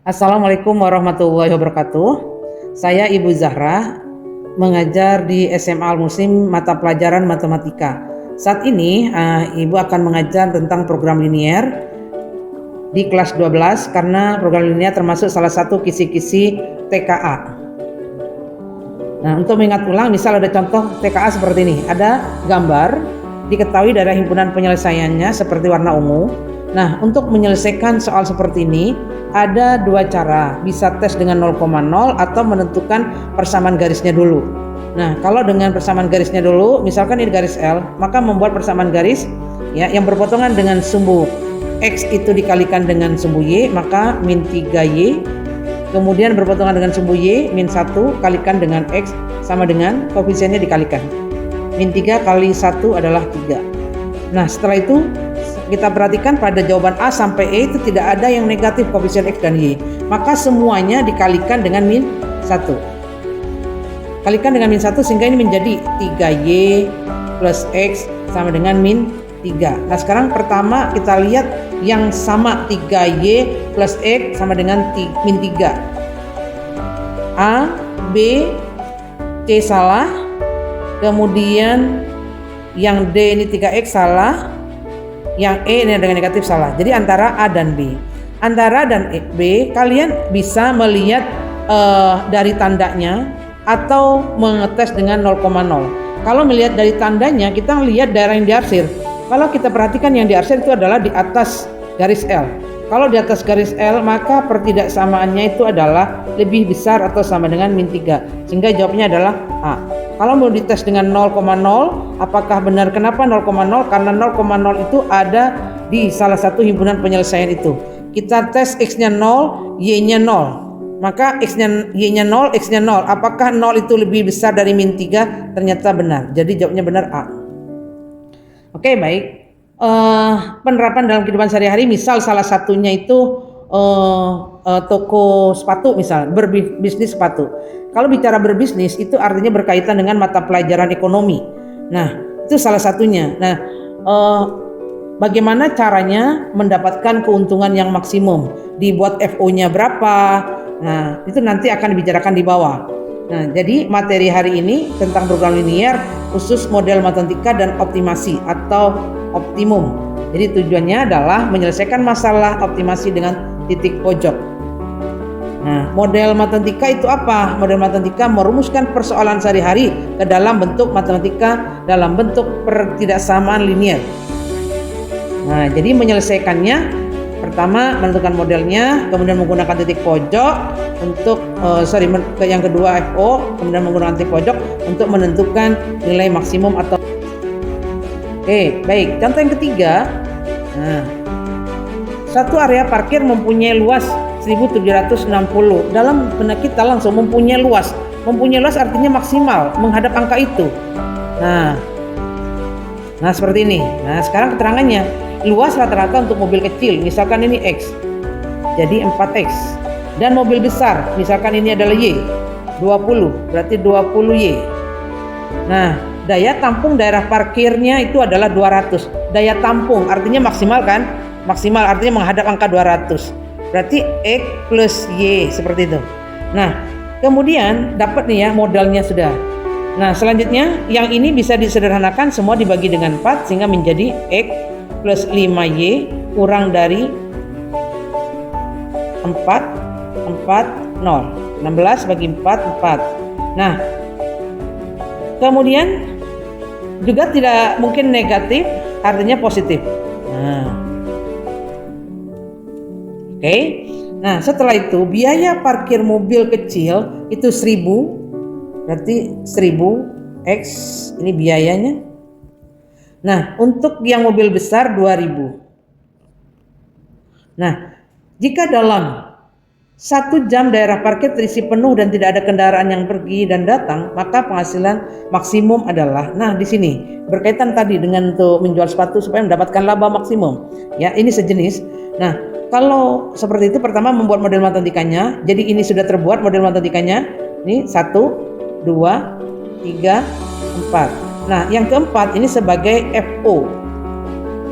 Assalamualaikum warahmatullahi wabarakatuh. Saya Ibu Zahra, mengajar di SMA Al-Muslim mata pelajaran matematika. Saat ini Ibu akan mengajar tentang program linier di kelas 12 karena program linier termasuk salah satu kisi-kisi TKA. Nah, untuk mengingat ulang, misal ada contoh TKA seperti ini. Ada gambar, diketahui dari himpunan penyelesaiannya seperti warna ungu. Nah, untuk menyelesaikan soal seperti ini ada dua cara, bisa tes dengan 0,0 atau menentukan persamaan garisnya dulu. Nah, kalau dengan persamaan garisnya dulu, misalkan ini garis L, maka membuat persamaan garis ya yang berpotongan dengan sumbu X itu dikalikan dengan sumbu Y, maka min 3Y. Kemudian berpotongan dengan sumbu Y, min 1 kalikan dengan X sama dengan koefisiennya dikalikan. Min 3 kali 1 adalah 3. Nah, setelah itu kita perhatikan pada jawaban A sampai E itu tidak ada yang negatif koefisien X dan Y. Maka semuanya dikalikan dengan min 1. Kalikan dengan min 1 sehingga ini menjadi 3Y plus X sama dengan min 3. Nah, sekarang pertama kita lihat yang sama 3Y plus X sama dengan min 3. A, B, C salah. Kemudian yang D ini 3X salah. Yang E ini dengan negatif salah. Jadi antara A dan B. Antara dan B kalian bisa melihat dari tandanya atau mengetes dengan 0,0. Kalau melihat dari tandanya kita lihat daerah yang diarsir. Kalau kita perhatikan yang diarsir itu adalah di atas garis L. Kalau di atas garis L maka pertidaksamaannya itu adalah lebih besar atau sama dengan min 3. Sehingga jawabnya adalah A. Kalau mau dites dengan 0,0, apakah benar? Kenapa 0,0? Karena 0,0 itu ada di salah satu himpunan penyelesaian itu. Kita tes X-nya 0, Y-nya 0. Maka Y-nya 0, X-nya 0. Apakah 0 itu lebih besar dari min 3? Ternyata benar. Jadi jawabnya benar A. Oke, baik. Penerapan dalam kehidupan sehari-hari, misal salah satunya itu toko sepatu, misal berbisnis sepatu. Kalau bicara berbisnis itu artinya berkaitan dengan mata pelajaran ekonomi. Nah, itu salah satunya. Nah, bagaimana caranya mendapatkan keuntungan yang maksimum? Dibuat FO-nya berapa? Nah, itu nanti akan dibicarakan di bawah. Nah, jadi materi hari ini tentang program linier khusus model matematika dan optimasi atau optimum. Jadi tujuannya adalah menyelesaikan masalah optimasi dengan titik pojok. Nah, model matematika itu apa? Model matematika merumuskan persoalan sehari-hari ke dalam bentuk matematika dalam bentuk pertidaksamaan linier. Nah, jadi menyelesaikannya pertama menentukan modelnya, kemudian menggunakan titik pojok untuk yang kedua FO, kemudian menggunakan titik pojok untuk menentukan nilai maksimum atau Oke, baik. Contoh yang ketiga. Nah, satu area parkir mempunyai luas 1760. Dalam benak kita langsung mempunyai luas. Mempunyai luas artinya maksimal menghadap angka itu. Nah, seperti ini. Nah, sekarang keterangannya. Luas rata-rata untuk mobil kecil, misalkan ini X. Jadi 4X. Dan mobil besar, misalkan ini adalah Y. 20, berarti 20Y. Nah, daya tampung daerah parkirnya itu adalah 200. Daya tampung artinya maksimal kan? Maksimal artinya menghadap angka 200. Berarti X plus Y seperti itu. Nah, kemudian dapat nih ya modelnya sudah. Nah, selanjutnya yang ini bisa disederhanakan, semua dibagi dengan 4 sehingga menjadi X plus 5Y kurang dari 4, 0. 16 bagi 4, 4. Nah, kemudian juga tidak mungkin negatif, artinya positif. Nah, oke. Nah, setelah itu biaya parkir mobil kecil itu 1000, berarti 1000 X ini biayanya. Nah, untuk yang mobil besar 2000. Nah, jika dalam 1 jam daerah parkir terisi penuh dan tidak ada kendaraan yang pergi dan datang, maka penghasilan maksimum adalah, nah di sini berkaitan tadi dengan untuk menjual sepatu supaya mendapatkan laba maksimum. Ya, ini sejenis. Nah, kalau seperti itu pertama membuat model matematikanya. Jadi ini sudah terbuat model matematikanya. Ini 1, 2, 3, 4. Nah, yang keempat ini sebagai FO,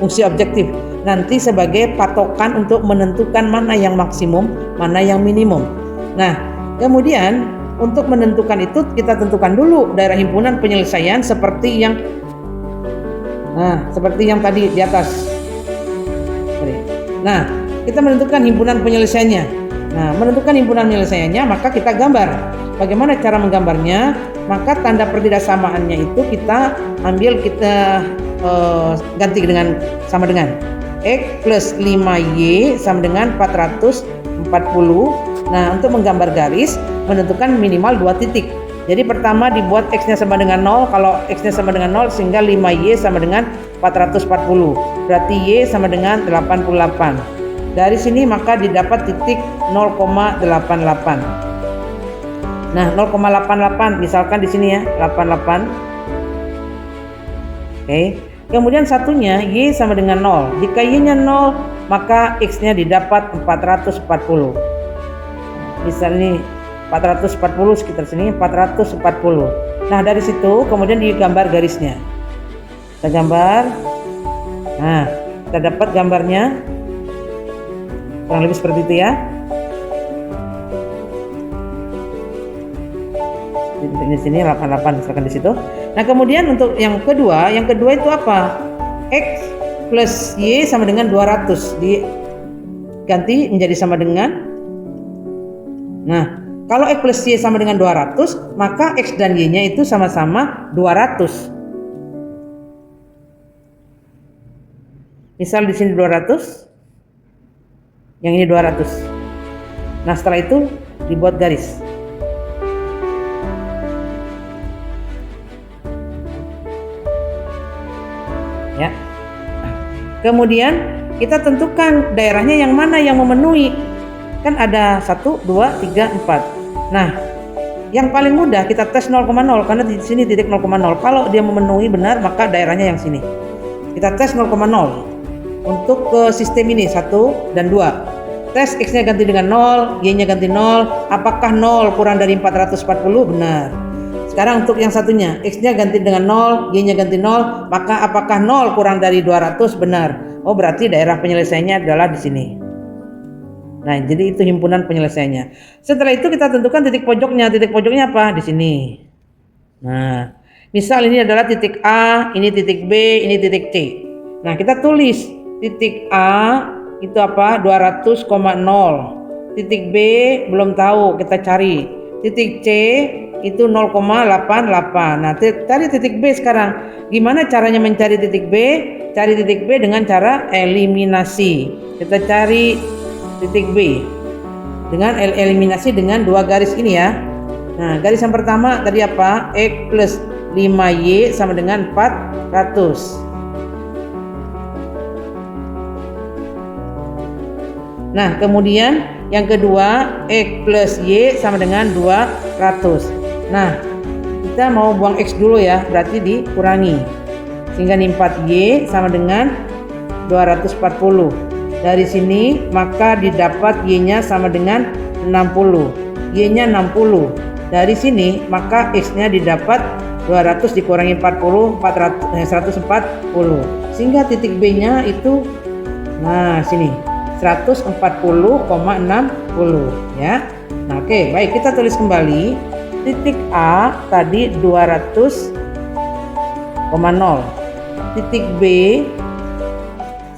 fungsi objektif. Nanti sebagai patokan untuk menentukan mana yang maksimum, mana yang minimum. Nah, kemudian untuk menentukan itu kita tentukan dulu daerah himpunan penyelesaian seperti yang tadi di atas. Nah, kita menentukan himpunan penyelesaiannya. Nah, menentukan himpunan penyelesaiannya maka kita gambar. Bagaimana cara menggambarnya? Maka tanda pertidaksamaannya itu kita ambil, kita ganti dengan sama dengan X plus 5Y sama dengan 440. Nah, untuk menggambar garis menentukan minimal 2 titik. Jadi pertama dibuat X-nya sama dengan 0. Kalau X-nya sama dengan 0 sehingga 5Y sama dengan 440. Berarti Y sama dengan 88. Dari sini maka didapat titik 0,88. Nah, 0,88 misalkan di sini ya, 88. Oke. Kemudian satunya Y sama dengan 0. Jika Y-nya 0, maka X-nya didapat 440. Misalnya 440 sekitar sini, 440. Nah, dari situ kemudian digambar garisnya. Kita gambar. Nah, kita dapat gambarnya. Kurang lebih seperti itu ya. Di sini 88 misalkan di situ. Nah, kemudian untuk yang kedua itu apa? X plus Y sama dengan 200. Diganti menjadi sama dengan. Nah, kalau X plus Y sama dengan 200, maka X dan Y-nya itu sama-sama 200. Misal di sini 200, yang ini 200. Nah, setelah itu dibuat garis. Ya. Kemudian kita tentukan daerahnya yang mana yang memenuhi. Kan ada 1, 2, 3, 4. Nah, yang paling mudah kita tes 0,0 karena di sini titik 0,0. Kalau dia memenuhi benar maka daerahnya yang sini. Kita tes 0,0 untuk ke sistem ini 1 dan 2. Tes X-nya ganti dengan 0, Y-nya ganti 0. Apakah 0 kurang dari 440? Benar. Sekarang untuk yang satunya, X-nya ganti dengan 0, Y-nya ganti 0. Maka apakah 0 kurang dari 200? Benar. Oh, berarti daerah penyelesaiannya adalah di sini. Nah, jadi itu himpunan penyelesaiannya. Setelah itu kita tentukan titik pojoknya. Titik pojoknya apa? Di sini. Nah, misal ini adalah titik A, ini titik B, ini titik C. Nah, kita tulis titik A itu apa? 200,0. Titik B belum tahu, kita cari. Titik C itu 0,88. Nah, cari titik B sekarang. Gimana caranya mencari titik B? Cari titik B dengan cara eliminasi. Kita cari titik B dengan eliminasi dengan 2 garis ini ya. Nah, garis yang pertama tadi apa? X plus 5Y sama dengan 400. Nah, kemudian yang kedua X plus Y sama dengan 200. Nah, kita mau buang X dulu ya, berarti dikurangi. Sehingga ini 4Y sama dengan 240. Dari sini maka didapat Y-nya sama dengan 60. Y-nya 60. Dari sini maka X-nya didapat 200 dikurangi 40, 140. Sehingga titik B-nya itu nah sini 140,60 ya. Nah, oke, baik, kita tulis kembali. Titik A tadi 200,0. Titik B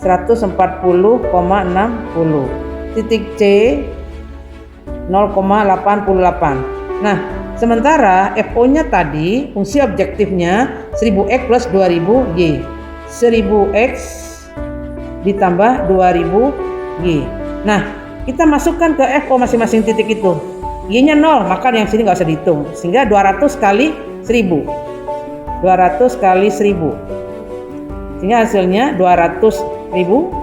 140,60. Titik C 0,88. Nah, sementara FO-nya tadi fungsi objektifnya 1000X plus 2000Y. 1000X ditambah 2000Y. Nah, kita masukkan ke FO masing-masing titik itu. Y-nya 0, maka yang sini nggak usah dihitung. Sehingga 200 kali 1000. 200 kali 1000. Sehingga hasilnya 200.000.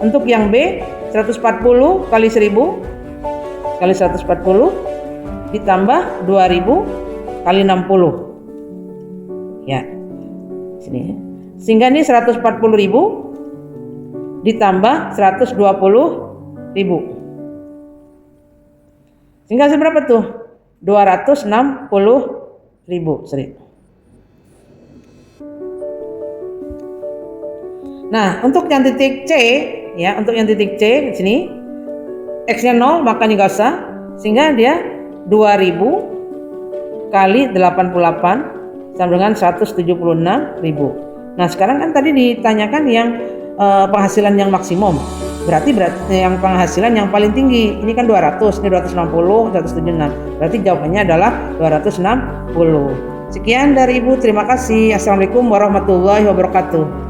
Untuk yang B 140 kali 1000 kali 140 ditambah 2000 kali 60. Ya. Sini. Sehingga ini 140.000 ditambah 120.000. Sehingga seberapa tuh? 260.000. Sorry. Nah, untuk yang titik C, ya, untuk yang titik C di sini X-nya 0 maka nggak usah, sehingga dia 2000 kali 88 sama dengan 176.000. Nah, sekarang kan tadi ditanyakan yang penghasilan yang maksimum. Berarti yang penghasilan yang paling tinggi. Ini kan 200, ini 260, 176. Berarti jawabannya adalah 260. Sekian dari Ibu, terima kasih. Assalamualaikum warahmatullahi wabarakatuh.